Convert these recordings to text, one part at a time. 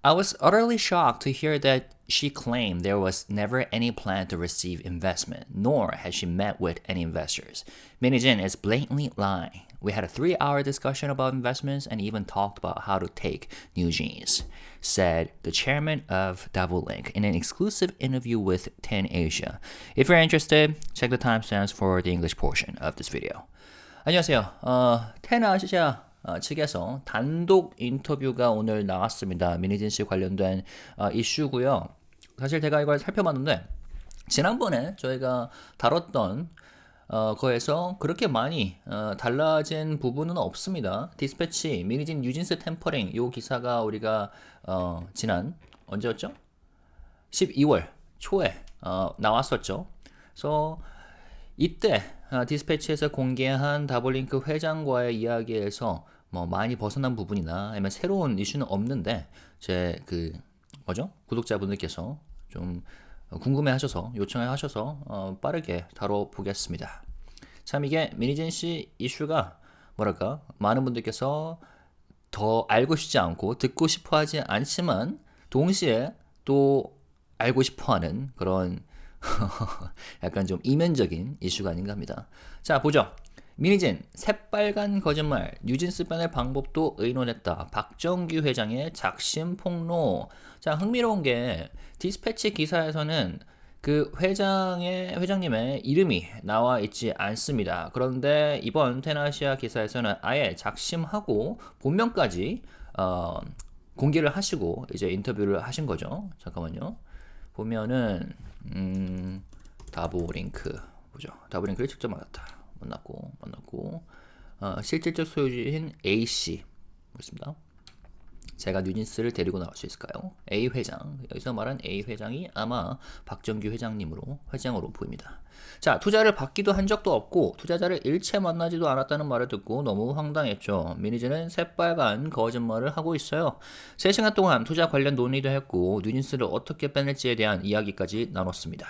I was utterly shocked to hear that she claimed there was never any plan to receive investment, nor had she met with any investors. Min Hee-jin is blatantly lying. We had a 3-hour discussion about investments and even talked about how to take new jeans, said the chairman of Davolink in an exclusive interview with 10 Asia. If you're interested, check the timestamps for the English portion of this video. 안녕하세요. 10 Asia 측에서 단독 인터뷰가 오늘 나왔습니다. 민희진 씨 관련된 이슈고요. 사실 제가 이걸 살펴봤는데 지난번에 저희가 다뤘던 거에서 그렇게 많이 달라진 부분은 없습니다. 디스패치, 민희진 뉴진스 템퍼링 이 기사가 우리가 지난 언제였죠? 12월 초에 나왔었죠. 그래서 이때 디스패치에서 공개한 다볼링크 회장과의 이야기에서 뭐 많이 벗어난 부분이나 아니면 새로운 이슈는 없는데 제 구독자분들께서 좀 궁금해하셔서 요청하셔서 빠르게 다뤄보겠습니다. 참 이게 민희진 씨 이슈가 많은 분들께서 더 알고 싶지 않고 듣고 싶어하지 않지만 동시에 또 알고 싶어하는 그런 약간 좀 이면적인 이슈가 아닌가 합니다. 자, 보죠. 민희진, 새빨간 거짓말, 뉴진스 빼낼 방법도 의논했다. 박정규 회장의 작심폭로. 자, 흥미로운 게 디스패치 기사에서는 그 회장님의 이름이 나와 있지 않습니다. 그런데 이번 테나시아 기사에서는 아예 작심하고 본명까지 공개를 하시고 이제 인터뷰를 하신 거죠. 잠깐만요. 보면은 다보링크 보죠. 다보링크를 직접 만났고 실질적 소유주인 A씨 있습니다. 제가 뉴진스를 데리고 나올 수 있을까요? A 회장, 여기서 말한 A 회장이 아마 박정규 회장으로 보입니다. 자, 투자를 받기도 한 적도 없고 투자자를 일체 만나지도 않았다는 말을 듣고 너무 황당했죠. 민희진은 새빨간 거짓말을 하고 있어요. 3시간 동안 투자 관련 논의도 했고 뉴진스를 어떻게 빼낼지에 대한 이야기까지 나눴습니다.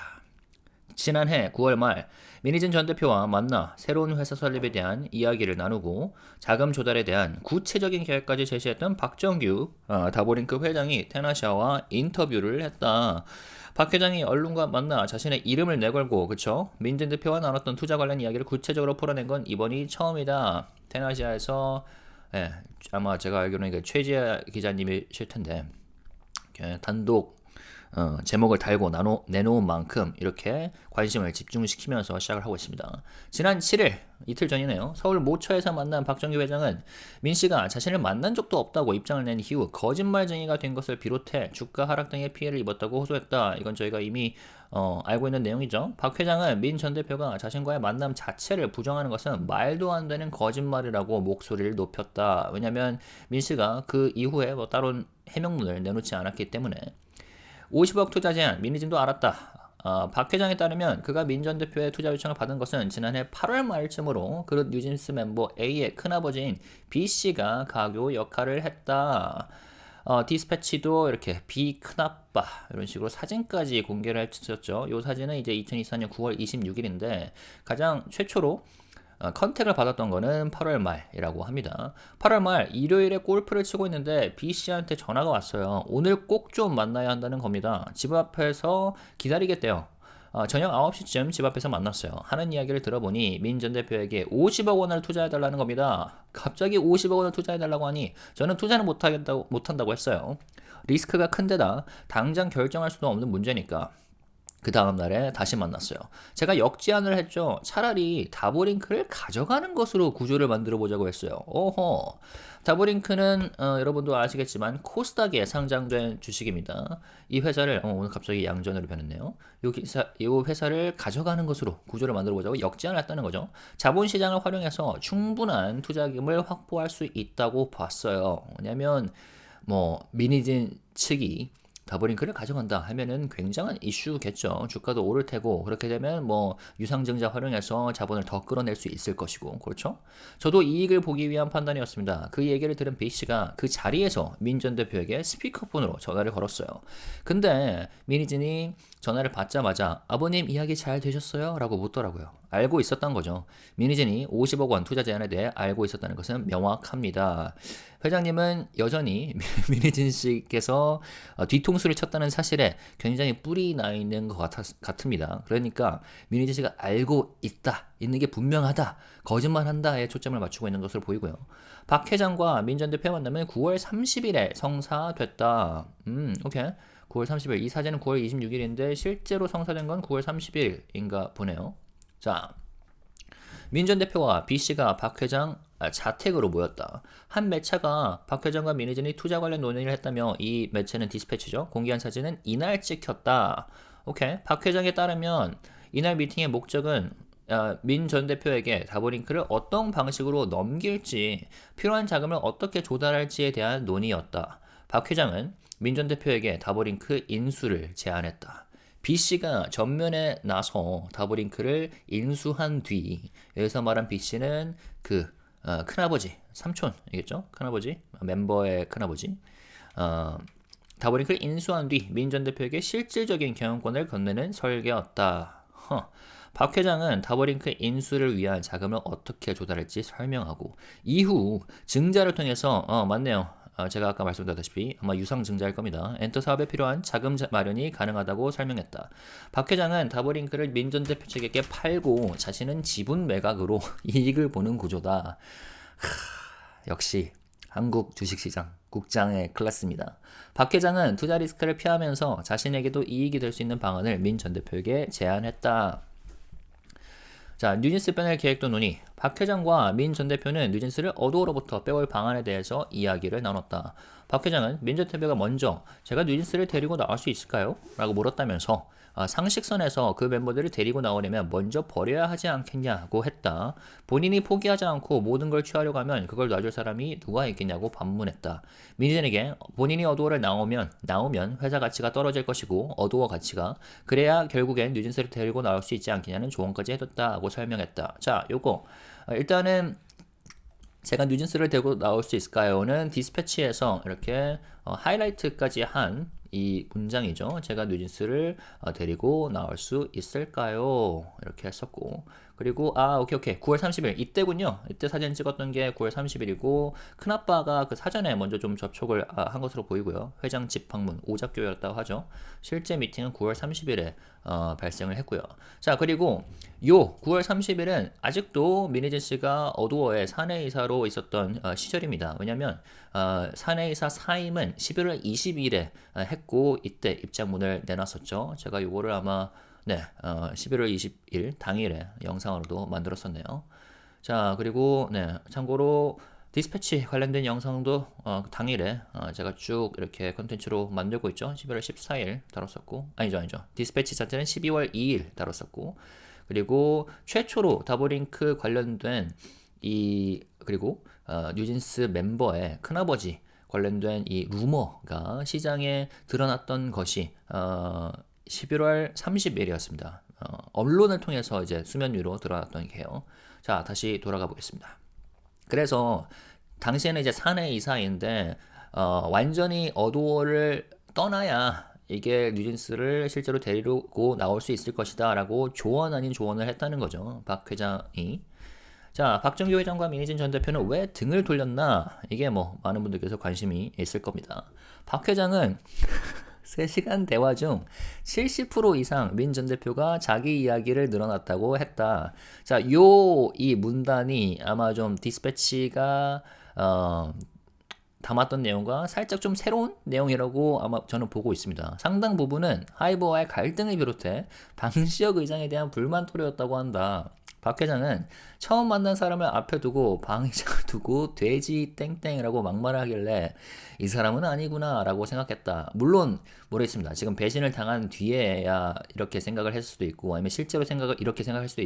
지난해 9월 말 민희진 전 대표와 만나 새로운 회사 설립에 대한 이야기를 나누고 자금 조달에 대한 구체적인 계획까지 제시했던 박정규 다보링크 회장이 테나시아와 인터뷰를 했다. 박 회장이 언론과 만나 자신의 이름을 내걸고 민 전 대표와 나눴던 투자 관련 이야기를 구체적으로 풀어낸 건 이번이 처음이다. 테나시아에서 아마 제가 알기로는 최지아 기자님이실 텐데 단독 제목을 달고 내놓은 만큼 이렇게 관심을 집중시키면서 시작을 하고 있습니다. 지난 7일, 이틀 전이네요. 서울 모처에서 만난 박정규 회장은 민 씨가 자신을 만난 적도 없다고 입장을 낸 이후 거짓말쟁이가 된 것을 비롯해 주가 하락 등의 피해를 입었다고 호소했다. 이건 저희가 이미 알고 있는 내용이죠. 박 회장은 민 전 대표가 자신과의 만남 자체를 부정하는 것은 말도 안 되는 거짓말이라고 목소리를 높였다. 왜냐하면 민 씨가 그 이후에 따로 해명문을 내놓지 않았기 때문에 50억 투자 제한, 민희진도 알았다. 박 회장에 따르면 그가 민 전 대표의 투자 요청을 받은 것은 지난해 8월 말쯤으로 그릇 뉴진스 멤버 A의 큰아버지인 B씨가 가교 역할을 했다. 디스패치도 이렇게 B 큰아빠 이런 식으로 사진까지 공개를 했었죠. 이 사진은 이제 2024년 9월 26일인데 가장 최초로 컨택을 받았던 거는 8월 말이라고 합니다. 8월 말 일요일에 골프를 치고 있는데 B씨한테 전화가 왔어요. 오늘 꼭 좀 만나야 한다는 겁니다. 집 앞에서 기다리겠대요. 저녁 9시쯤 집 앞에서 만났어요. 하는 이야기를 들어보니 민 전 대표에게 50억 원을 투자해달라는 겁니다. 갑자기 50억 원을 투자해달라고 하니 저는 투자는 못한다고 했어요. 리스크가 큰 데다 당장 결정할 수도 없는 문제니까. 그 다음 날에 다시 만났어요. 제가 역제안을 했죠. 차라리 다보링크를 가져가는 것으로 구조를 만들어 보자고 했어요. 다보링크는 여러분도 아시겠지만 코스닥에 상장된 주식입니다. 이 회사를 오늘 갑자기 양전으로 변했네요. 이 회사를 가져가는 것으로 구조를 만들어 보자고 역제안을 했다는 거죠. 자본시장을 활용해서 충분한 투자금을 확보할 수 있다고 봤어요. 왜냐하면 민희진 측이 다보링크를 가져간다 하면은 굉장한 이슈겠죠. 주가도 오를 테고 그렇게 되면 유상증자 활용해서 자본을 더 끌어낼 수 있을 것이고 그렇죠. 저도 이익을 보기 위한 판단이었습니다. 그 얘기를 들은 B씨가 그 자리에서 민 전 대표에게 스피커폰으로 전화를 걸었어요. 근데 민희진이 전화를 받자마자 아버님 이야기 잘 되셨어요? 라고 묻더라고요. 알고 있었던 거죠. 민희진이 50억 원 투자 제안에 대해 알고 있었다는 것은 명확합니다. 회장님은 여전히 민희진 씨께서 뒤통수를 쳤다는 사실에 굉장히 뿔이 나 있는 것 같습니다. 그러니까 민희진 씨가 알고 있는 게 분명하다, 거짓말한다에 초점을 맞추고 있는 것으로 보이고요. 박 회장과 민 전 대표의 만남은 9월 30일에 성사됐다. 오케이. 9월 30일, 이 사진은 9월 26일인데 실제로 성사된 건 9월 30일인가 보네요. 자, 민 전 대표와 B 씨가 박 회장 자택으로 모였다. 한 매체가 박 회장과 민희진이 투자 관련 논의를 했다며, 이 매체는 디스패치죠. 공개한 사진은 이날 찍혔다. 오케이. 박 회장에 따르면 이날 미팅의 목적은 민 전 대표에게 다보링크를 어떤 방식으로 넘길지, 필요한 자금을 어떻게 조달할지에 대한 논의였다. 박 회장은 민 전 대표에게 다보링크 인수를 제안했다. B씨가 전면에 나서 다보링크를 인수한 뒤, 여기서 말한 B씨는 그 큰아버지, 삼촌이겠죠? 큰아버지, 멤버의 큰아버지. 다보링크를 인수한 뒤 민 전 대표에게 실질적인 경영권을 건네는 설계였다. 박 회장은 다보링크 인수를 위한 자금을 어떻게 조달할지 설명하고, 이후 증자를 통해서 맞네요. 제가 아까 말씀드렸다시피 아마 유상 증자일 겁니다. 엔터 사업에 필요한 자금 마련이 가능하다고 설명했다. 박 회장은 다보링크를 민 전 대표 측에게 팔고 자신은 지분 매각으로 이익을 보는 구조다. 역시 한국 주식시장 국장의 클래스입니다. 박 회장은 투자 리스크를 피하면서 자신에게도 이익이 될 수 있는 방안을 민 전 대표에게 제안했다. 자, 뉴진스 빼낼 계획도 논의. 박 회장과 민 전 대표는 뉴진스를 어도어로부터 빼올 방안에 대해서 이야기를 나눴다. 박 회장은 민 전 대표가 먼저 제가 뉴진스를 데리고 나올 수 있을까요? 라고 물었다면서 상식선에서 그 멤버들을 데리고 나오려면 먼저 버려야 하지 않겠냐고 했다. 본인이 포기하지 않고 모든 걸 취하려고 하면 그걸 놔줄 사람이 누가 있겠냐고 반문했다. 민희진에게 본인이 어도어를 나오면 회사 가치가 떨어질 것이고 어도어 가치가, 그래야 결국엔 뉴진스를 데리고 나올 수 있지 않겠냐는 조언까지 해뒀다고 설명했다. 자, 요거 일단은 제가 뉴진스를 데리고 나올 수 있을까요?는 디스패치에서 이렇게 하이라이트까지 한 이 문장이죠. 제가 뉴진스를 데리고 나올 수 있을까요? 이렇게 했었고, 그리고 오케이 9월 30일 이때군요. 이때 사진 찍었던 게 9월 30일이고 큰아빠가 그 사전에 먼저 좀 접촉을 한 것으로 보이고요. 회장 집 방문 오작교였다고 하죠. 실제 미팅은 9월 30일에 발생을 했고요. 자, 그리고 요 9월 30일은 아직도 민희진 씨가 어도어의 사내이사로 있었던 시절입니다. 왜냐면 사내이사 사임은 11월 20일에 했고 이때 입장문을 내놨었죠. 제가 요거를 아마 11월 20일 당일에 영상으로도 만들었었네요. 자, 그리고 참고로 디스패치 관련된 영상도 당일에 제가 쭉 이렇게 컨텐츠로 만들고 있죠. 11월 14일 다뤘었고, 아니죠. 디스패치 자체는 12월 2일 다뤘었고, 그리고 최초로 다보링크 관련된 그리고 뉴진스 멤버의 큰아버지 관련된 이 루머가 시장에 드러났던 것이 11월 30일이었습니다. 언론을 통해서 이제 수면 위로 드러났던 게요. 자, 다시 돌아가 보겠습니다. 그래서 당시에는 이제 사내 이사인데 완전히 어도어를 떠나야 이게 뉴진스를 실제로 데리고 나올 수 있을 것이다 라고 조언 아닌 조언을 했다는 거죠. 박 회장이. 자, 박정규 회장과 민희진 전 대표는 왜 등을 돌렸나? 이게 많은 분들께서 관심이 있을 겁니다. 박 회장은 3시간 대화 중 70% 이상 민 전 대표가 자기 이야기를 늘어놨다고 했다. 자, 이 문단이 아마 좀 디스패치가 담았던 내용과 살짝 좀 새로운 내용이라고 아마 저는 보고 있습니다. 상당 부분은 하이버와의 갈등을 비롯해 방시혁 의장에 대한 불만 토로였다고 한다. 박 회장은 처음 만난 사람을 앞에 두고 방의장을 두고 돼지 땡땡이라고 막말을 하길래 이 사람은 아니구나 라고 생각했다. 물론 모르겠습니다. 지금 배신을 당한 뒤에야 이렇게 생각을 했을 수도 있고, 아니면 실제로 이렇게 생각할 수도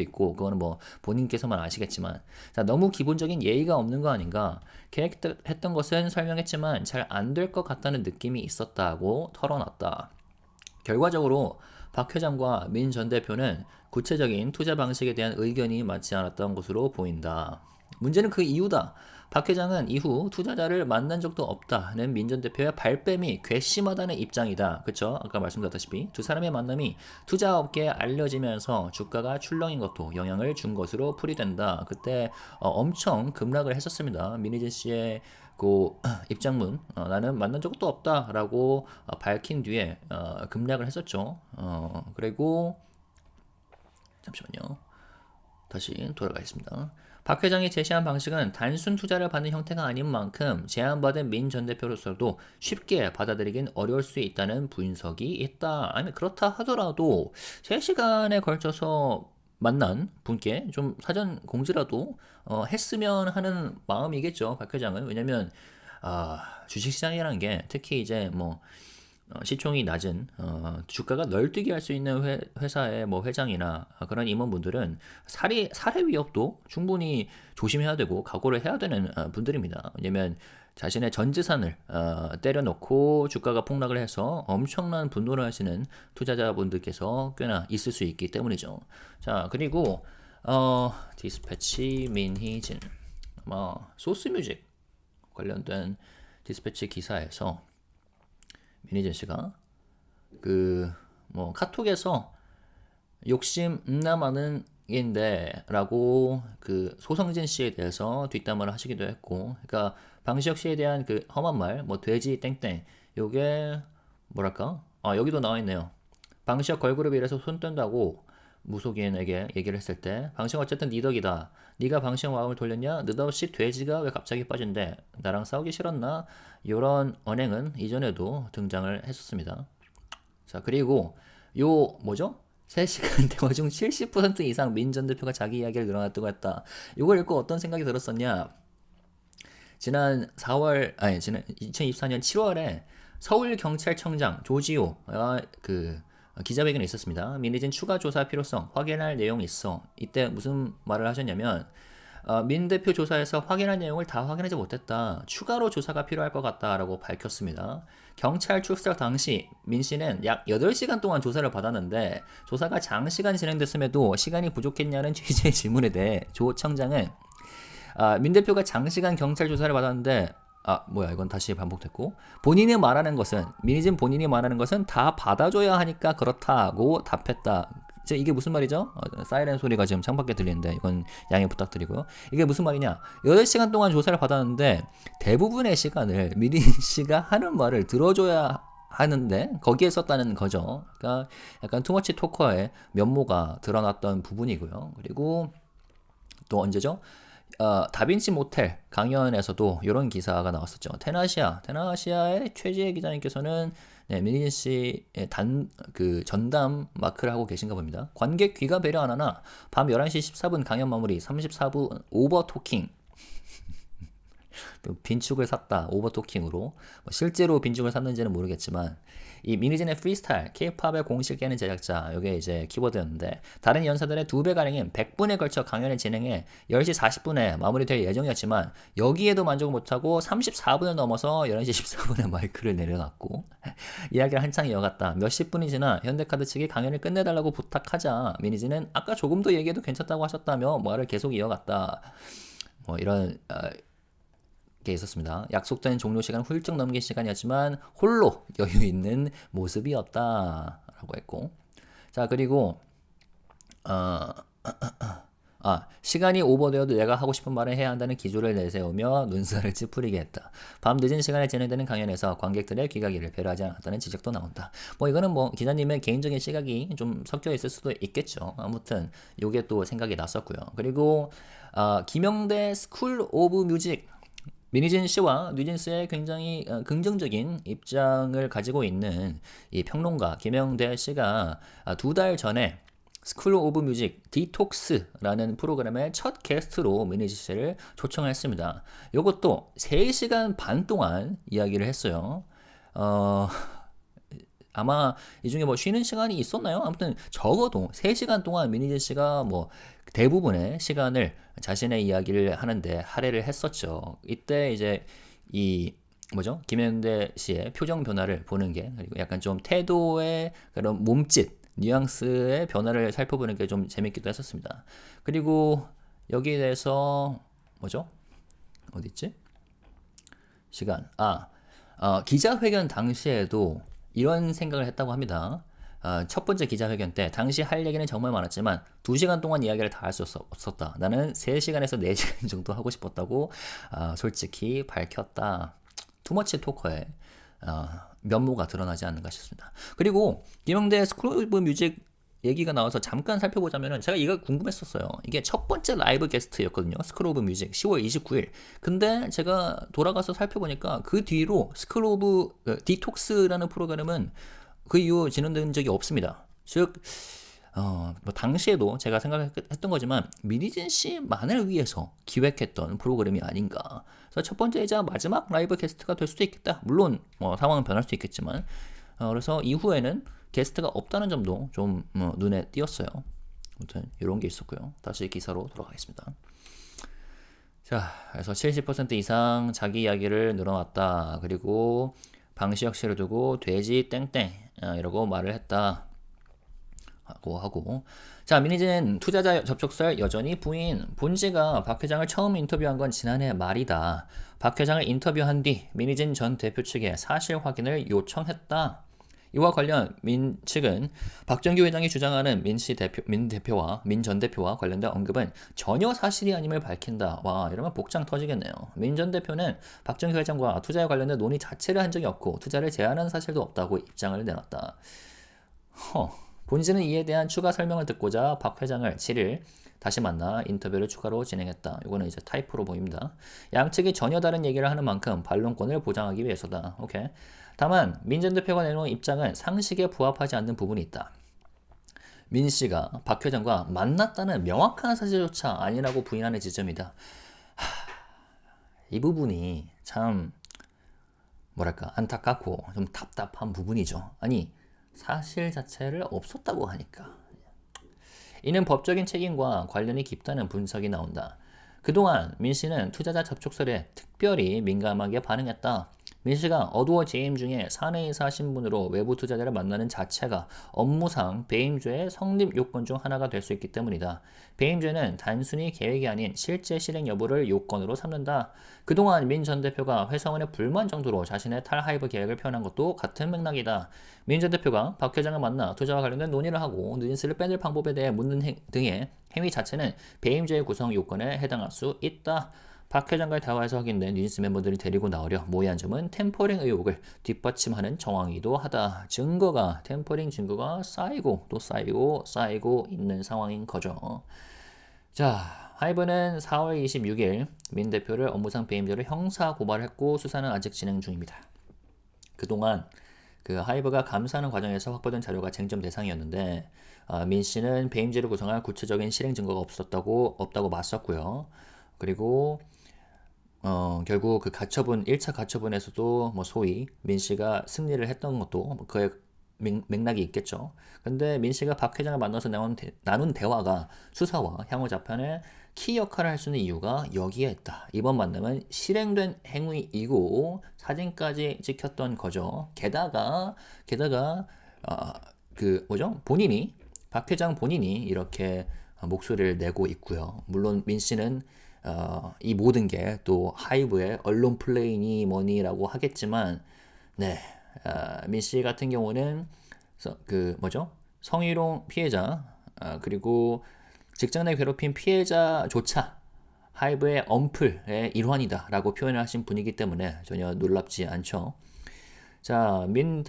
있고, 그거는 본인께서만 아시겠지만, 자, 너무 기본적인 예의가 없는 거 아닌가. 계획했던 것은 설명했지만 잘 안 될 것 같다는 느낌이 있었다고 털어놨다. 결과적으로 박 회장과 민 전 대표는 구체적인 투자 방식에 대한 의견이 맞지 않았던 것으로 보인다. 문제는 그 이유다. 박 회장은 이후 투자자를 만난 적도 없다는 민 전 대표의 발뺌이 괘씸하다는 입장이다. 그쵸? 아까 말씀드렸다시피 두 사람의 만남이 투자업계에 알려지면서 주가가 출렁인 것도 영향을 준 것으로 풀이된다. 그때 엄청 급락을 했었습니다. 민희진 씨의 그 입장문 나는 만난 적도 없다라고 밝힌 뒤에 급락을 했었죠. 그리고 잠시만요. 다시 돌아가겠습니다. 박 회장이 제시한 방식은 단순 투자를 받는 형태가 아닌 만큼 제안받은 민 전 대표로서도 쉽게 받아들이긴 어려울 수 있다는 분석이 있다. 아니 그렇다 하더라도 3시간에 걸쳐서 만난 분께 좀 사전 공지라도 했으면 하는 마음이겠죠. 박 회장은. 왜냐면 주식시장이라는 게 특히 이제 뭐 시총이 낮은 주가가 널뛰게 할 수 있는 회사의 뭐 회장이나 그런 임원분들은 살해 위협도 충분히 조심해야 되고 각오를 해야 되는 분들입니다. 왜냐면 자신의 전 재산을 때려놓고 주가가 폭락을 해서 엄청난 분노를 하시는 투자자분들께서 꽤나 있을 수 있기 때문이죠. 자, 그리고 디스패치 민희진 아마 소스뮤직 관련된 디스패치 기사에서 민희진 씨가 그 뭐 카톡에서 욕심 많은 인데라고 그 소성진 씨에 대해서 뒷담화를 하시기도 했고, 그러니까 방시혁 씨에 대한 그 험한 말, 뭐 돼지 땡땡, 요게 뭐랄까? 여기도 나와 있네요. 방시혁 걸그룹 이래서 손 뗀다고 무속인에게 얘기를 했을 때, 방시혁 어쨌든 네 덕이다. 네가 방시혁 마음을 돌렸냐? 느닷없이 돼지가 왜 갑자기 빠진대? 나랑 싸우기 싫었나? 이런 언행은 이전에도 등장을 했었습니다. 자, 그리고 요 뭐죠? 3시간 대화 중 70% 이상 민 전 대표가 자기 이야기를 늘어놨다고 했다. 이걸 읽고 어떤 생각이 들었었냐? 지난 2024년 7월에 서울경찰청장 조지호가 그 기자회견이 있었습니다. 민희진 추가 조사 필요성 확인할 내용이 있어. 이때 무슨 말을 하셨냐면 민 대표 조사에서 확인한 내용을 다 확인하지 못했다. 추가로 조사가 필요할 것 같다라고 밝혔습니다. 경찰 출석 당시 민 씨는 약 8시간 동안 조사를 받았는데 조사가 장시간 진행됐음에도 시간이 부족했냐는 취지의 질문에 대해 조 청장은 민 대표가 장시간 경찰 조사를 받았는데 이건 다시 반복됐고 본인이 말하는 것은 민희진 본인이 말하는 것은 다 받아줘야 하니까 그렇다고 답했다. 이게 무슨 말이죠? 사이렌 소리가 지금 창밖에 들리는데 이건 양해 부탁드리고요. 이게 무슨 말이냐? 8시간 동안 조사를 받았는데 대부분의 시간을 민희진 씨가 하는 말을 들어줘야 하는데 거기에 썼다는 거죠. 그러니까 약간 투머치 토커의 면모가 드러났던 부분이고요. 그리고 또 언제죠? 다빈치모텔 강연에서도 이런 기사가 나왔었죠. 테나시아의 최지혜 기자님께서는 민희진 씨의 전담 마크를 하고 계신가 봅니다. 관객 귀가 배려 안 하나 밤 11시 14분 강연 마무리 34분 오버토킹 또 빈축을 샀다 오버토킹으로 실제로 빈축을 샀는지는 모르겠지만 이 민희진의 프리스타일 K-팝의 공식 깨는 제작자 이게 이제 키워드였는데 다른 연사들의 2배가량인 100분에 걸쳐 강연을 진행해 10시 40분에 마무리될 예정이었지만 여기에도 만족을 못하고 34분을 넘어서 11시 14분에 마이크를 내려놨고 이야기를 한창 이어갔다. 몇십 분이 지나 현대카드 측이 강연을 끝내달라고 부탁하자 민희진은 아까 조금 더 얘기해도 괜찮다고 하셨다며 말을 계속 이어갔다. 이런 게 있었습니다. 약속된 종료 시간 훌쩍 넘긴 시간이었지만 홀로 여유 있는 모습이었다라고 했고, 자 그리고 시간이 오버되어도 내가 하고 싶은 말을 해야 한다는 기조를 내세우며 눈살을 찌푸리게 했다. 밤 늦은 시간에 진행되는 강연에서 관객들의 귀가기를 배려하지 않았다는 지적도 나온다. 이거는 기자님의 개인적인 시각이 좀 섞여 있을 수도 있겠죠. 아무튼 요게 또 생각이 났었고요. 그리고 김영대 스쿨오브뮤직 민희진 씨와 뉴진스의 굉장히 긍정적인 입장을 가지고 있는 이 평론가 김영대 씨가 2달 전에 스쿨오브뮤직 디톡스라는 프로그램의 첫 게스트로 민희진 씨를 초청했습니다. 이것도 3시간 반 동안 이야기를 했어요. 아마 이 중에 쉬는 시간이 있었나요? 아무튼 적어도 3시간 동안 민희진 씨가 대부분의 시간을 자신의 이야기를 하는데 할애를 했었죠. 이때 이제 김현대 씨의 표정 변화를 보는 게, 그리고 약간 좀 태도의 그런 몸짓, 뉘앙스의 변화를 살펴보는 게 좀 재밌기도 했었습니다. 그리고 여기에 대해서 어딨지? 시간. 기자회견 당시에도 이런 생각을 했다고 합니다. 첫 번째 기자회견 때 당시 할 얘기는 정말 많았지만 2시간 동안 이야기를 다 할 수 없었다. 나는 3시간에서 4시간 정도 하고 싶었다고 솔직히 밝혔다. 투머치 토커의 면모가 드러나지 않는가 싶습니다. 그리고 김영대 스쿨오브뮤직 얘기가 나와서 잠깐 살펴보자면은 제가 이거 궁금했었어요. 이게 첫 번째 라이브 게스트였거든요. 스쿨오브뮤직 10월 29일. 근데 제가 돌아가서 살펴보니까 그 뒤로 디톡스라는 프로그램은 그 이후 진행된 적이 없습니다. 즉, 뭐 당시에도 제가 생각했던 거지만 민희진 씨만을 위해서 기획했던 프로그램이 아닌가. 그래서 첫 번째이자 마지막 라이브 게스트가 될 수도 있겠다. 물론 뭐 상황은 변할 수도 있겠지만, 그래서 이후에는 게스트가 없다는 점도 좀 눈에 띄었어요. 아무튼 이런 게 있었고요. 다시 기사로 돌아가겠습니다. 자, 그래서 70% 이상 자기 이야기를 늘어놨다. 그리고 방시 역시를 두고 돼지 땡땡 이러고 말을 했다. 하고 자, 민희진 투자자 접촉설 여전히 부인. 본지가 박 회장을 처음 인터뷰한 건 지난해 말이다. 박 회장을 인터뷰한 뒤 민희진 전 대표 측에 사실 확인을 요청했다. 이와 관련 민 측은 박정규 회장이 주장하는 민 전 대표와 관련된 언급은 전혀 사실이 아님을 밝힌다. 와, 이러면 복장 터지겠네요. 민 전 대표는 박정규 회장과 투자에 관련된 논의 자체를 한 적이 없고 투자를 제안한 사실도 없다고 입장을 내놨다. 본지는 이에 대한 추가 설명을 듣고자 박 회장을 7일 다시 만나 인터뷰를 추가로 진행했다. 이거는 이제 타이프로 보입니다. 양측이 전혀 다른 얘기를 하는 만큼 반론권을 보장하기 위해서다. 오케이. 다만 민 전 대표가 내놓은 입장은 상식에 부합하지 않는 부분이 있다. 민 씨가 박 회장과 만났다는 명확한 사실조차 아니라고 부인하는 지점이다. 이 부분이 참 뭐랄까 안타깝고 좀 답답한 부분이죠. 아니, 사실 자체를 없었다고 하니까. 이는 법적인 책임과 관련이 깊다는 분석이 나온다. 그동안 민 씨는 투자자 접촉설에 특별히 민감하게 반응했다. 민 씨가 어두워 재임 중에 사내이사 신분으로 외부 투자자를 만나는 자체가 업무상 배임죄의 성립 요건 중 하나가 될 수 있기 때문이다. 배임죄는 단순히 계획이 아닌 실제 실행 여부를 요건으로 삼는다. 그동안 민 전 대표가 회사원의 불만 정도로 자신의 탈하이브 계획을 표현한 것도 같은 맥락이다. 민 전 대표가 박 회장을 만나 투자와 관련된 논의를 하고 누진스를 빼낼 방법에 대해 묻는 등의 행위 자체는 배임죄의 구성 요건에 해당할 수 있다. 박 회장과의 대화에서 확인된 뉴진스 멤버들이 데리고 나오려 모의한 점은 템퍼링 의혹을 뒷받침하는 정황이기도 하다. 템퍼링 증거가 쌓이고 또 쌓이고 있는 상황인 거죠. 자, 하이브는 4월 26일 민 대표를 업무상 배임죄로 형사 고발했고 수사는 아직 진행 중입니다. 그동안 그 하이브가 감사하는 과정에서 확보된 자료가 쟁점 대상이었는데 민 씨는 배임죄를 구성할 구체적인 실행 증거가 없다고 맞섰고요. 그리고 결국 그 가처분 1차 가처분에서도 뭐 소위 민 씨가 승리를 했던 것도 그의 맥락이 있겠죠. 근데 민 씨가 박 회장을 만나서 나눈 대화가 수사와 향후 재판에 키 역할을 할 수 있는 이유가 여기에 있다. 이번 만남은 실행된 행위이고 사진까지 찍혔던 거죠. 게다가 박 회장 본인이 이렇게 목소리를 내고 있고요. 물론 민 씨는 이 모든 게 또 하이브의 언론 플레이니 뭐니라고 하겠지만, 네, 민 씨 같은 경우는 성희롱 피해자 그리고 직장 내 괴롭힘 피해자조차 하이브의 언플의 일환이다라고 표현을 하신 분이기 때문에 전혀 놀랍지 않죠. 자, 민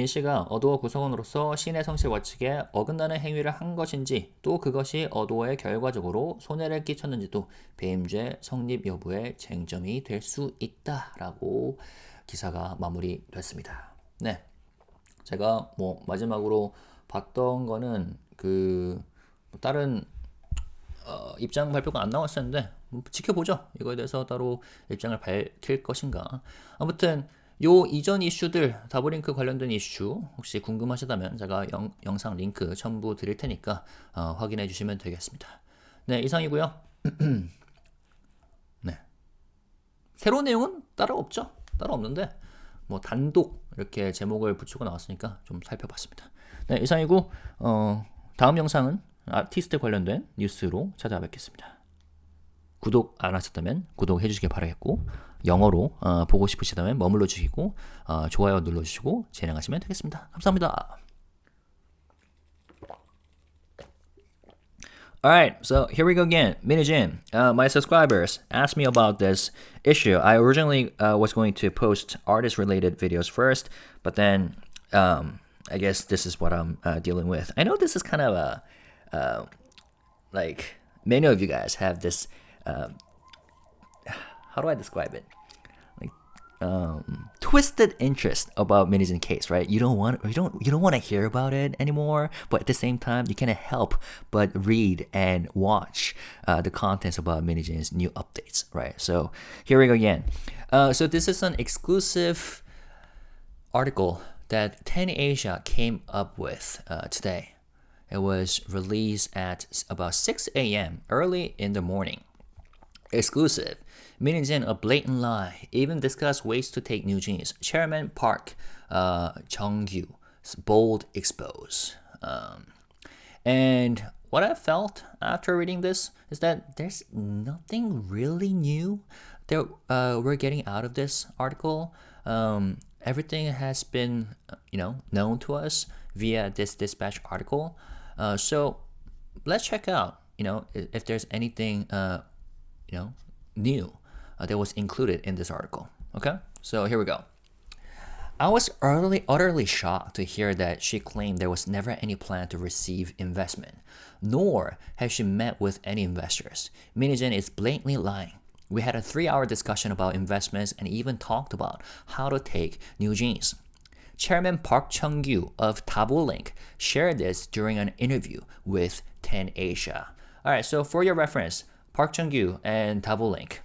씨가 어도어 구성원으로서 신의 성실 원칙에 어긋나는 행위를 한 것인지 또 그것이 어도어에 결과적으로 손해를 끼쳤는지도 배임죄 성립 여부의 쟁점이 될 수 있다라고 기사가 마무리됐습니다. 네, 제가 뭐 마지막으로 봤던 거는 다른 입장 발표가 안 나왔었는데 지켜보죠. 이거에 대해서 따로 입장을 밝힐 것인가. 아무튼 요 이전 이슈들 다보링크 관련된 이슈 혹시 궁금하시다면 제가 영상 링크 첨부 드릴 테니까 확인해 주시면 되겠습니다. 네, 이상이고요. 네, 새로운 내용은 따로 없죠. 따로 없는데 뭐 단독 이렇게 제목을 붙이고 나왔으니까 좀 살펴봤습니다. 네, 이상이고 다음 영상은 아티스트 관련된 뉴스로 찾아뵙겠습니다. 구독 안 하셨다면 구독해 주시길 바라겠고 영어로 보고 싶으시다면 머물러 주시고 좋아요 눌러주시고 진행하시면 되겠습니다. 감사합니다. Alright, so here we go again. Min Hee-jin, my subscribers asked me about this issue. I originally was going to post artist-related videos first, but then I guess this is what I'm dealing with. I know this is kind of a, like, many of you guys have this, how do I describe it? Twisted interest about Min Hee-jin case, right? You don't want to hear about it anymore, but at the same time, you cannot help but read and watch the contents about Min Hee-jin's new updates, right? So here we go again. So this is an exclusive article that 10Asia came up with today. It was released at about 6 a.m. early in the morning. Exclusive. Min Hee-jin, a blatant lie. Even discuss ways to take new jeans. Chairman Park Chung-gyu, bold expose. And what I felt after reading this is that there's nothing really new that we're getting out of this article. Everything has been, known to us via this dispatch article. So let's check out, if there's anything, new that was included in this article. Okay, so here we go. I was utterly shocked to hear that she claimed there was never any plan to receive investment, nor has she met with any investors. Min Hee-jin is blatantly lying. We had a 3-hour discussion about investments and even talked about how to take new jeans. Chairman Park Chung-gyu of Davolink shared this during an interview with 10Asia. All right, so for your reference, Park Chung-gyu and Davolink,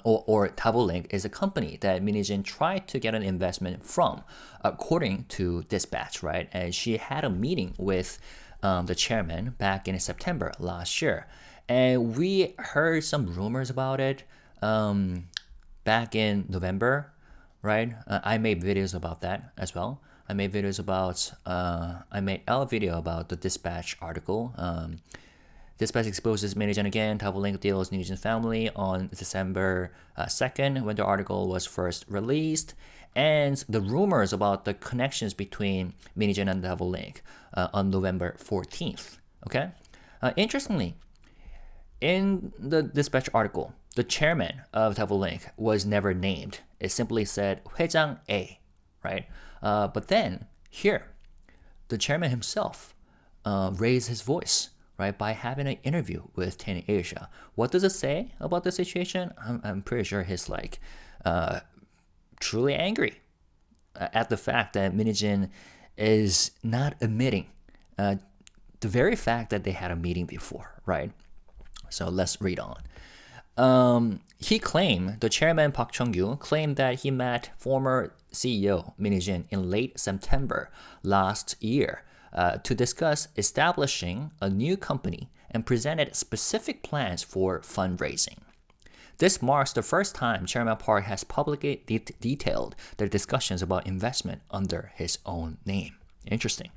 or Davolink is a company that Min Hee-jin tried to get an investment from, according to Dispatch, right? And she had a meeting with the chairman back in September last year. And we heard some rumors about it back in November, right? I made videos about that as well. I made a video about the Dispatch article. Dispatch exposes Min Hee-jin again. Davolink deals Min Hee-jin's family on December 2nd when the article was first released. And the rumors about the connections between Min Hee-jin and Davolink on November 14th. Okay? Interestingly, in the Dispatch article, the chairman of Davolink was never named. It simply said 회장 A, right? But then here, the chairman himself raised his voice, right, by having an interview with 10Asia. What does it say about the situation? I'm pretty sure he's like truly angry at the fact that Min Hee-jin is not admitting the very fact that they had a meeting before, right? So let's read on. He claimed, the chairman Park Chung-gyu claimed that he met former CEO Min Hee-jin in late September last year to discuss establishing a new company and presented specific plans for fundraising. This marks the first time Chairman Park has publicly detailed their discussions about investment under his own name. Interesting.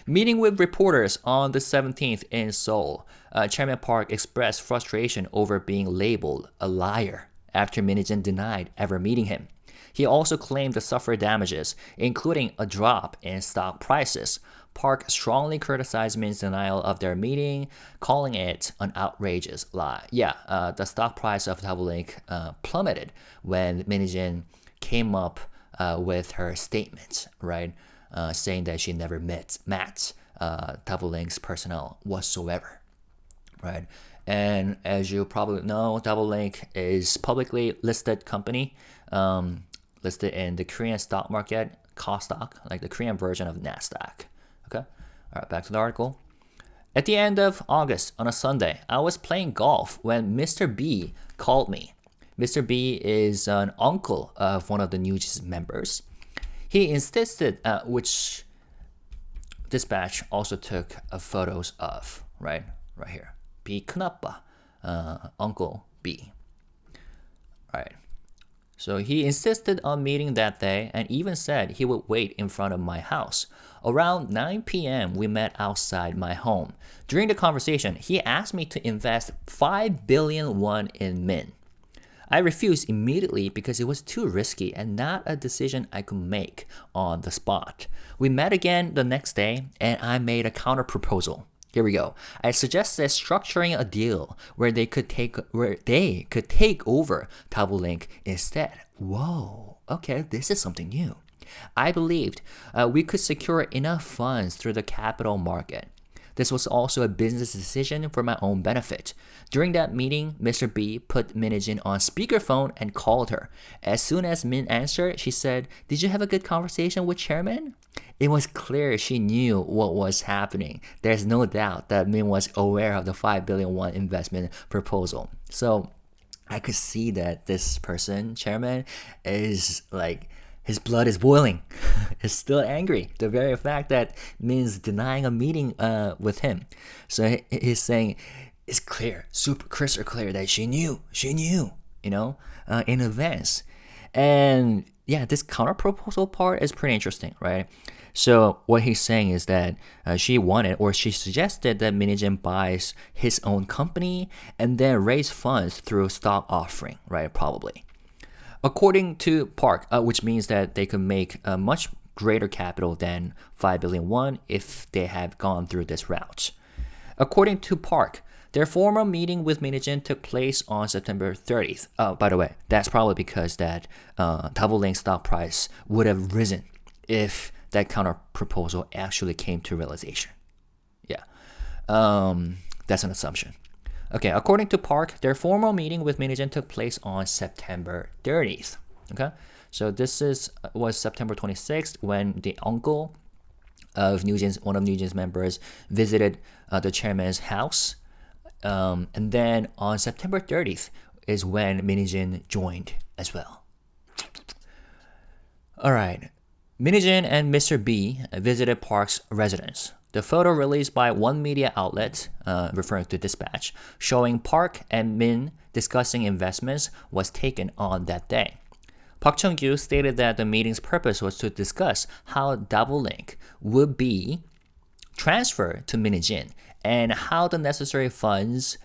Meeting with reporters on the 17th in Seoul, Chairman Park expressed frustration over being labeled a liar after Min Hee-jin denied ever meeting him. He also claimed to suffer damages, including a drop in stock prices. Park strongly criticized Min's denial of their meeting, calling it an outrageous lie. Yeah, the stock price of Davolink plummeted when Min Hee-jin came up with her statement, right? Saying that she never met Davolink's personnel whatsoever, right? And as you probably know, Davolink is publicly listed company, listed in the Korean stock market, Kosdaq, like the Korean version of Nasdaq. Okay, all right, back to the article. At the end of August, on a Sunday, I was playing golf when Mr. B called me. Mr. B is an uncle of one of the News members. He insisted, which Dispatch also took photos of, right here. B 큰아빠, Uncle B. Right. So he insisted on meeting that day and even said he would wait in front of my house. Around 9 p.m., we met outside my home. During the conversation, he asked me to invest 5 billion won in Min. I refused immediately because it was too risky and not a decision I could make on the spot. We met again the next day and I made a counter proposal. Here we go. I suggested structuring a deal where they could take over Davolink instead. Whoa, okay, this is something new. I believed we could secure enough funds through the capital market. This was also a business decision for my own benefit. During that meeting, Mr. B put Min Hee-jin on speakerphone and called her. As soon as Min answered, she said, "Did you have a good conversation with Chairman?" It was clear she knew what was happening. There's no doubt that Min was aware of the 5 billion won investment proposal. So I could see that this person, Chairman, is like, his blood is boiling. He's still angry. The very fact that Min's denying a meeting with him. So he's saying, it's clear, super crystal clear that she knew, in advance. And yeah, this counter proposal part is pretty interesting, right? So what he's saying is that she suggested that Min Hee-jin buys his own company and then raise funds through stock offering, right? Probably. According to Park, which means that they could make a much greater capital than 5 billion won if they had gone through this route. According to Park, their formal meeting with Min Hee-jin took place on September 30th. By the way, that's probably because that Davolink stock price would have risen if that counter proposal actually came to realization. Yeah, that's an assumption. Okay, according to Park, their formal meeting with Min Hee-jin took place on September 30th. Okay, so this was September 26th when the uncle of one of Nugent's members visited the chairman's house. And then on September 30th is when Min Hee-jin joined as well. All right, Min Hee-jin and Mr. B visited Park's residence. The photo released by one media outlet, referring to Dispatch, showing Park and Min discussing investments was taken on that day. Park Chung-kyu stated that the meeting's purpose was to discuss how Davolink would be transferred to Min Hee-jin and how the necessary funds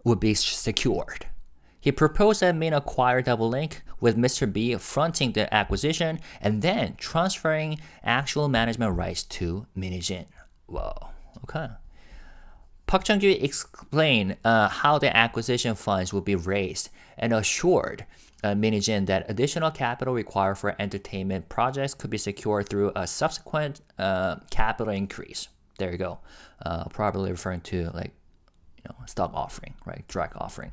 would be secured. He proposed that Min acquire Davolink, with Mr. B fronting the acquisition and then transferring actual management rights to Min Hee-jin. Whoa, okay. Park Chung-kyu explained how the acquisition funds would be raised and assured Min Hee-jin that additional capital required for entertainment projects could be secured through a subsequent capital increase. There you go. Probably referring to stock offering, right? Direct offering.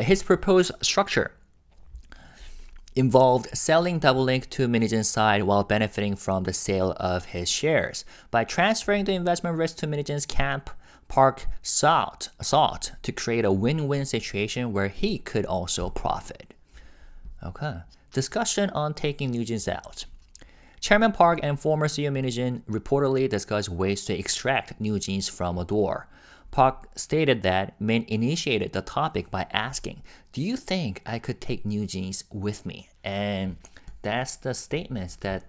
His proposed structure involved selling Davolink to Min Hee-jin's side while benefiting from the sale of his shares. By transferring the investment risk to Min Hee-jin's camp, Park sought to create a win-win situation where he could also profit. Okay. Discussion on taking Nugent out. Chairman Park and former CEO Min Hee-jin reportedly discussed ways to extract Nugent from a door. Park stated that Min initiated the topic by asking, "Do you think I could take Nugent with me?" And that's the statements that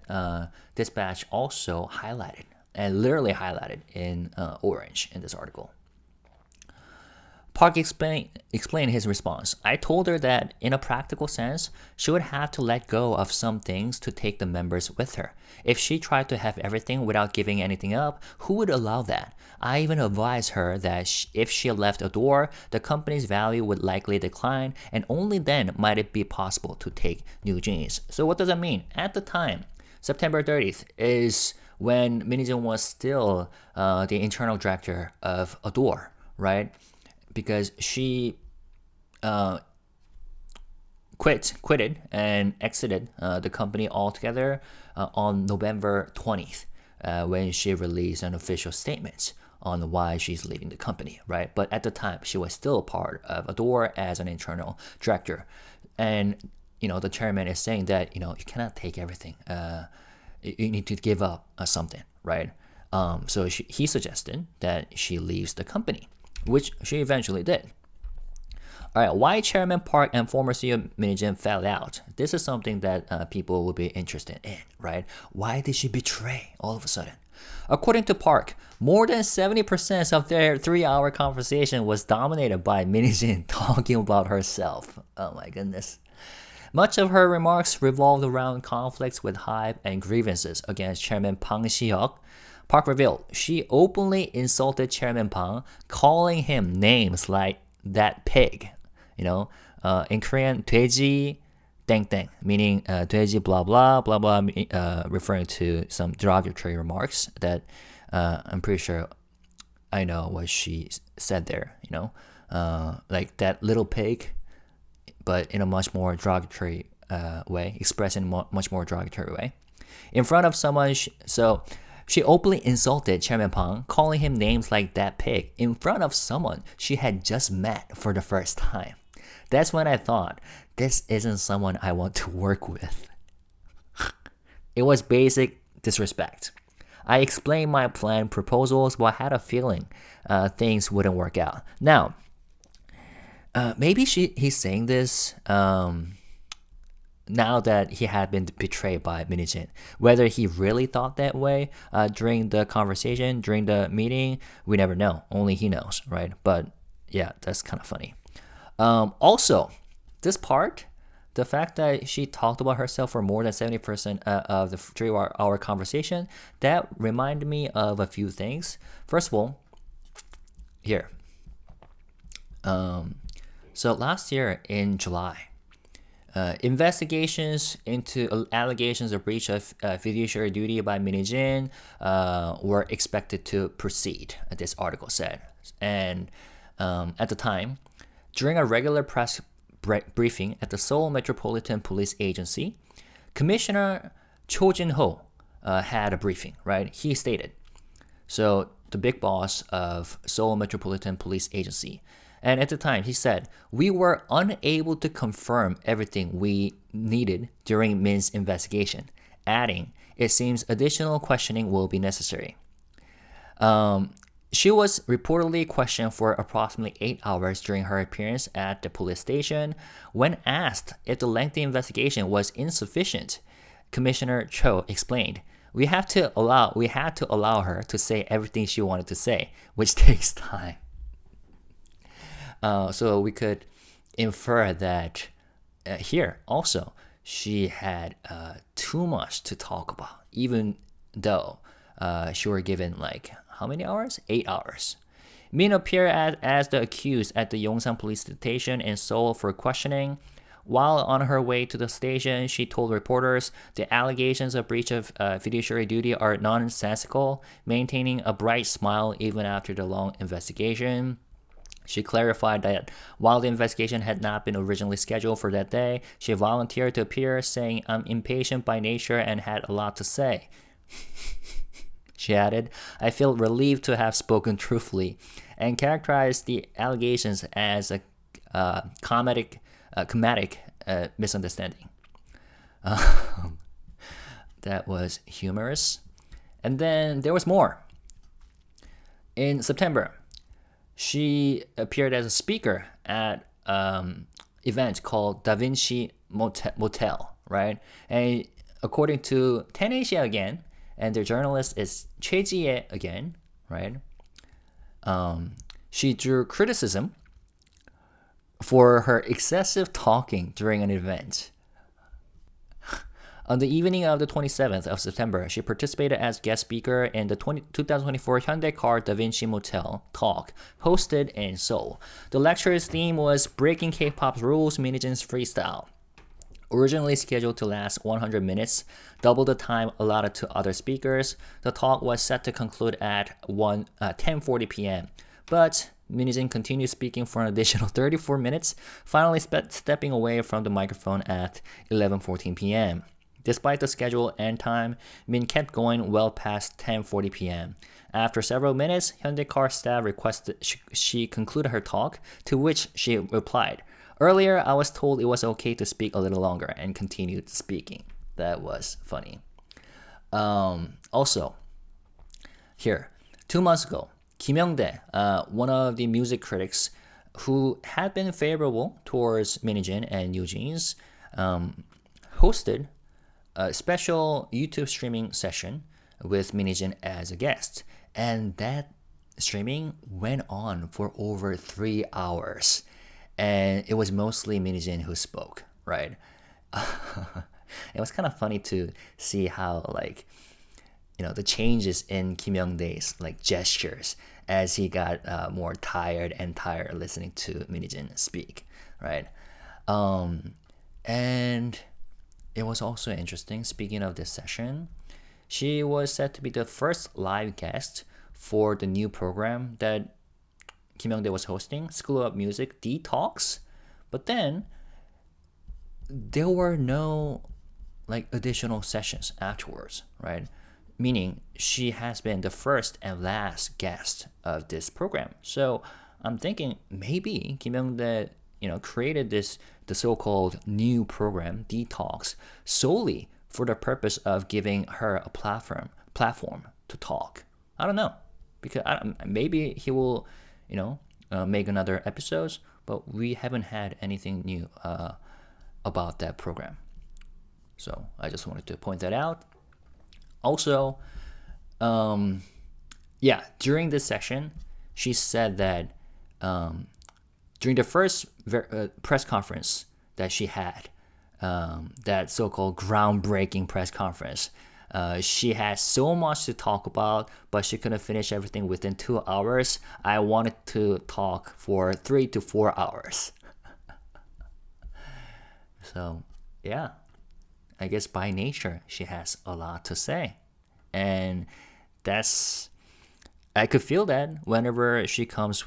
Dispatch also highlighted, and literally highlighted in orange in this article. Park explained his response. "I told her that, in a practical sense, she would have to let go of some things to take the members with her. If she tried to have everything without giving anything up, who would allow that? I even advised her that if she left a door, the company's value would likely decline, and only then might it be possible to take new jeans." So what does that mean? At the time, September 30th is when Min Hee-jin was still the internal director of Adore, right? Because she quitted and exited the company altogether on November 20th when she released an official statement on why she's leaving the company, right? But at the time, she was still part of Adore as an internal director. And, the chairman is saying that, you cannot take everything. You need to give up something, right? So he suggested that she leaves the company, which she eventually did. All right, why Chairman Park and former CEO Min Hee-jin fell out? This is something that people will be interested in, right? Why did she betray all of a sudden? According to Park, more than 70% of their 3-hour conversation was dominated by Min Hee-jin talking about herself. Oh my goodness. Much of her remarks revolved around conflicts with HYBE and grievances against Chairman Pang Si-hyuk. Park revealed she openly insulted Chairman Pang, calling him names like that pig. In Korean, 돼지 땡땡, meaning 돼지 blah blah blah blah, referring to some derogatory remarks that I'm pretty sure I know what she said there. Like that little pig, but in a much more derogatory way, expressed in a much more derogatory way. In front of someone, she openly insulted Chairman Pang, calling him names like that pig in front of someone she had just met for the first time. That's when I thought, this isn't someone I want to work with. It was basic disrespect. I explained my planned proposals, but had a feeling things wouldn't work out. Now, maybe he's saying this now that he had been betrayed by Min Hee-jin. Whether he really thought that way during the conversation, during the meeting, we never know. Only he knows, right? But yeah, that's kind of funny. Also, this part, the fact that she talked about herself for more than 70% of the 3-hour conversation, that reminded me of a few things. First of all, here. So last year in July, investigations into allegations of breach of fiduciary duty by Min Hee-jin were expected to proceed, this article said. And at the time, during a regular press briefing at the Seoul Metropolitan Police Agency, Commissioner Cho Jin-ho had a briefing, right? He stated, so the big boss of Seoul Metropolitan Police Agency, and at the time he said, we were unable to confirm everything we needed during Min's investigation, adding, it seems additional questioning will be necessary. She was reportedly questioned for approximately 8 hours during her appearance at the police station. When asked if the lengthy investigation was insufficient, Commissioner Cho explained, we had to allow her to say everything she wanted to say, which takes time. So we could infer that here also she had too much to talk about, even though she were given like how many hours? 8 hours. Min appeared as the accused at the Yongsan police station in Seoul for questioning. While on her way to the station, she told reporters the allegations of breach of fiduciary duty are nonsensical, maintaining a bright smile even after the long investigation. She clarified that while the investigation had not been originally scheduled for that day, she volunteered to appear, saying, I'm impatient by nature and had a lot to say. She added, I feel relieved to have spoken truthfully, and characterized the allegations as a comedic misunderstanding. That was humorous. And then there was more. In September, she appeared as a speaker at event called Davinci right? And according to 10Asia again, and their journalist is Choi Ji-hye again, right? She drew criticism for her excessive talking during an event. On the evening of the 27th of September, she participated as guest speaker in the 2024 Hyundai Car Davinci talk hosted in Seoul. The lecture's theme was Breaking K-pop's Rules, Min Hee-jin's Freestyle. Originally scheduled to last 100 minutes, double the time allotted to other speakers, the talk was set to conclude at 10:40 p.m. But Min Hee-jin continued speaking for an additional 34 minutes, finally stepping away from the microphone at 11:14 p.m. Despite the scheduled end time, Min kept going well past 10:40 p.m. After several minutes, Hyundai Car staff requested she conclude her talk, to which she replied, earlier, I was told it was okay to speak a little longer, and continued speaking. That was funny. Also, here, 2 months ago, Kim Young-dae, one of the music critics who had been favorable towards Min Hee-jin and Yoo-jin's, hosted a special YouTube streaming session with Min Hee-jin as a guest. And that streaming went on for over 3 hours. And it was mostly Min Hee-jin who spoke, right? It was kind of funny to see how, like, the changes in Kim Young-dae's like gestures as he got more tired and tired listening to Min Hee-jin speak, right? And it was also interesting. Speaking of this session, she was said to be the first live guest for the new program that Kim Young-dae was hosting, School-of-Music D-Talks. But then there were no like additional sessions afterwards, right? Meaning she has been the first and last guest of this program. So I'm thinking maybe Kim Young-dae, created the so-called new program, D-Talks, solely for the purpose of giving her a platform to talk. I don't know, because maybe he will, make another episodes, but we haven't had anything new about that program. So I just wanted to point that out. Also, during this session, she said that during the first press conference that she had, that so-called groundbreaking press conference, she had so much to talk about, but she couldn't finish everything within 2 hours. I wanted to talk for 3 to 4 hours. So, yeah. I guess by nature, she has a lot to say. And I could feel that whenever she comes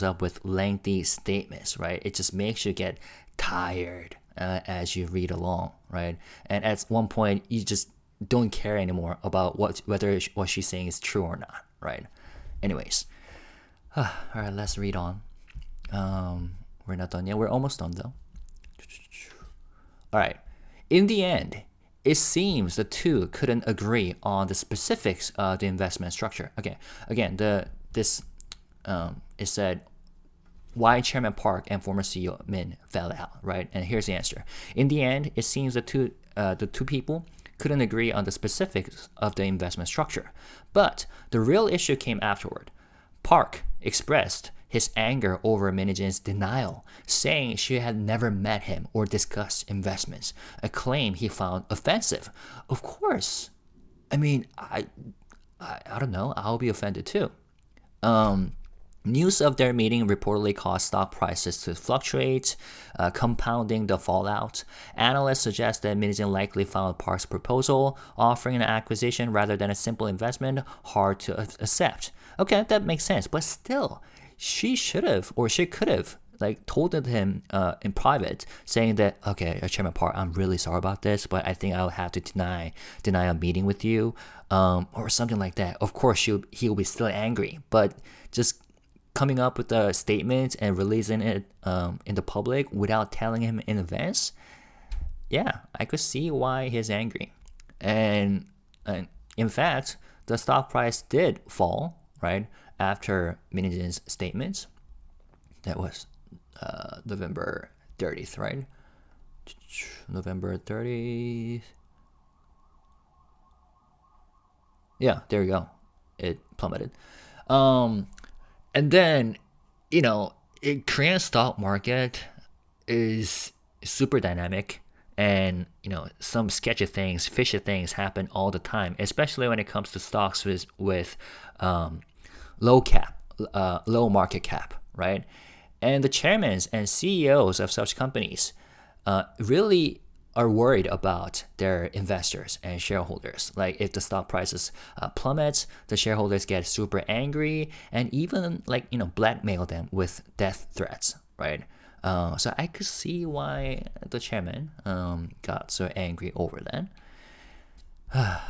up with lengthy statements, right? It just makes you get tired as you read along, right? And at one point, you just don't care anymore about whether what she's saying is true or not, right? Anyways, all right, let's read on. We're not done yet. We're almost done, though. All right. In the end, it seems the two couldn't agree on the specifics of the investment structure. Okay, again, it said why Chairman Park and former CEO Min fell out, right? And here's the answer. In the end, it seems the two people couldn't agree on the specifics of the investment structure. But the real issue came afterward. Park expressed his anger over Min Hee-jin's denial, saying she had never met him or discussed investments, a claim he found offensive. Of course. I mean, I don't know. I'll be offended too. News of their meeting reportedly caused stock prices to fluctuate, compounding the fallout. Analysts suggest that Min Hee-jin likely found Park's proposal, offering an acquisition rather than a simple investment, hard to accept. Okay, that makes sense, but still, she could have like told him in private, saying that, okay, Chairman Park, I'm really sorry about this, but I think I'll have to deny a meeting with you, or something like that. Of course, he'll be still angry, but just coming up with a statement and releasing it in the public without telling him in advance, yeah, I could see why he's angry. And in fact, the stock price did fall, right, after Min Hee-jin's statements. That was November 30th, right? November 30th. Yeah, there you go. It plummeted. And then, Korean stock market is super dynamic, and some sketchy things, fishy things happen all the time, especially when it comes to stocks with low market cap, right? And the chairmen and CEOs of such companies really are worried about their investors and shareholders. Like if the stock prices plummets, the shareholders get super angry and even blackmail them with death threats, right? So I could see why the chairman got so angry over that.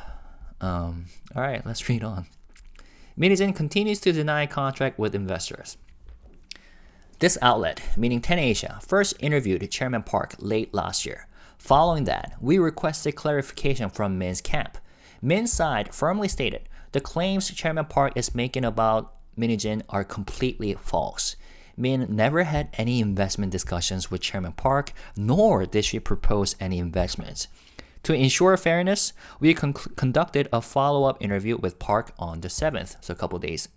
All right, let's read on. Min Hee-jin continues to deny contract with investors. This outlet, meaning 10Asia, first interviewed Chairman Park late last year. Following that, we requested clarification from Min's camp. Min's side firmly stated the claims Chairman Park is making about Min Hee-jin are completely false. Min never had any investment discussions with Chairman Park, nor did she propose any investments. To ensure fairness, we conducted a follow-up interview with Park on the 7th, so a couple days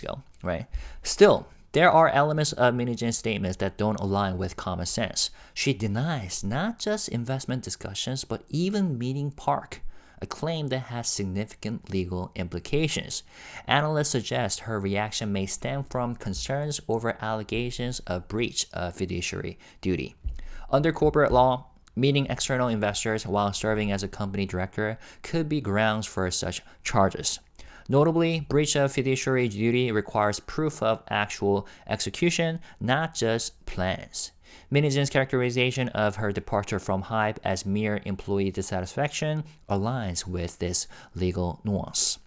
ago, right? Still, there are elements of Min Hee-jin's statements that don't align with common sense. She denies not just investment discussions, but even meeting Park, a claim that has significant legal implications. Analysts suggest her reaction may stem from concerns over allegations of breach of fiduciary duty. Under corporate law, meeting external investors while serving as a company director could be grounds for such charges. Notably, breach of fiduciary duty requires proof of actual execution, not just plans. Min Hee-jin's characterization of her departure from HYBE as mere employee dissatisfaction aligns with this legal nuance.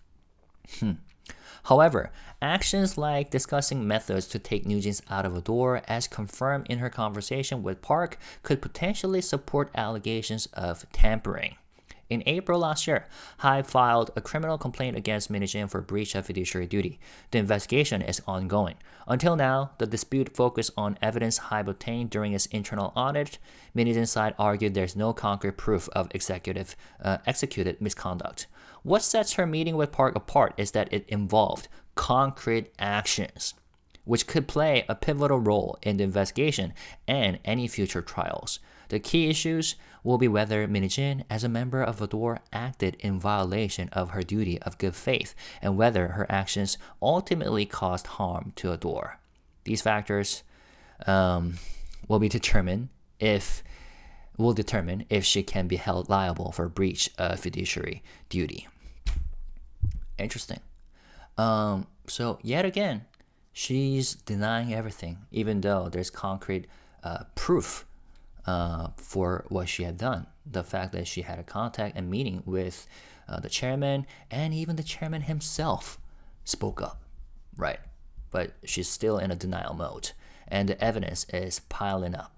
However, actions like discussing methods to take newjeans out of a door, as confirmed in her conversation with Park, could potentially support allegations of tampering. In April last year, HYBE filed a criminal complaint against Min Hee-jin for breach of fiduciary duty. The investigation is ongoing. Until now, the dispute focused on evidence HYBE obtained during its internal audit. Min Hee-jin's side argued there's no concrete proof of executed misconduct. What sets her meeting with Park apart is that it involved concrete actions, which could play a pivotal role in the investigation and any future trials. The key issues will be whether Min Hee-jin, as a member of Adore, acted in violation of her duty of good faith, and whether her actions ultimately caused harm to Adore. These factors will determine if she can be held liable for breach of fiduciary duty. Interesting. So yet again, she's denying everything, even though there's concrete proof for what she had done. The fact that she had a contact and meeting with the chairman, and even the chairman himself spoke up, right? But she's still in a denial mode, and the evidence is piling up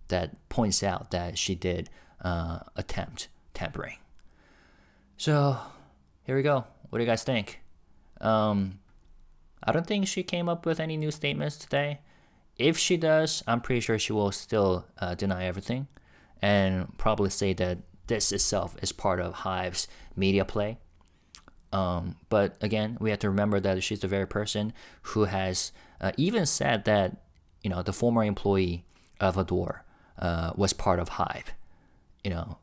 that points out that she did attempt tampering. So here we go. What do you guys think? I don't think she came up with any new statements today. If she does, I'm pretty sure she will still deny everything and probably say that this itself is part of HYBE's media play. But again, we have to remember that she's the very person who has even said that, the former employee of Adore was part of HYBE,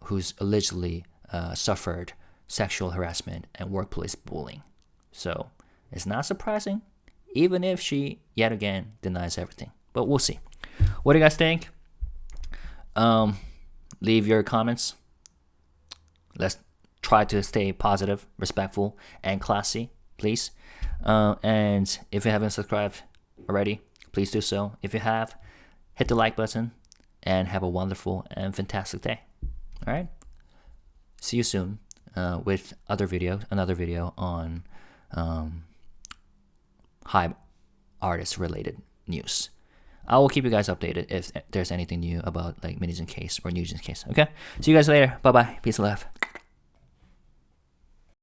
who's allegedly suffered sexual harassment and workplace bullying. So it's not surprising, even if she yet again denies everything. But we'll see. What do you guys think? Leave your comments. Let's try to stay positive, respectful, and classy, please. And if you haven't subscribed already, please do so. If you have, hit the like button and have a wonderful and fantastic day. All right? See you soon with another video on HYBE artist-related news. I will keep you guys updated if there's anything new about Min Hee-jin case or Nugent's case. Okay? See you guys later. Bye-bye. Peace and love.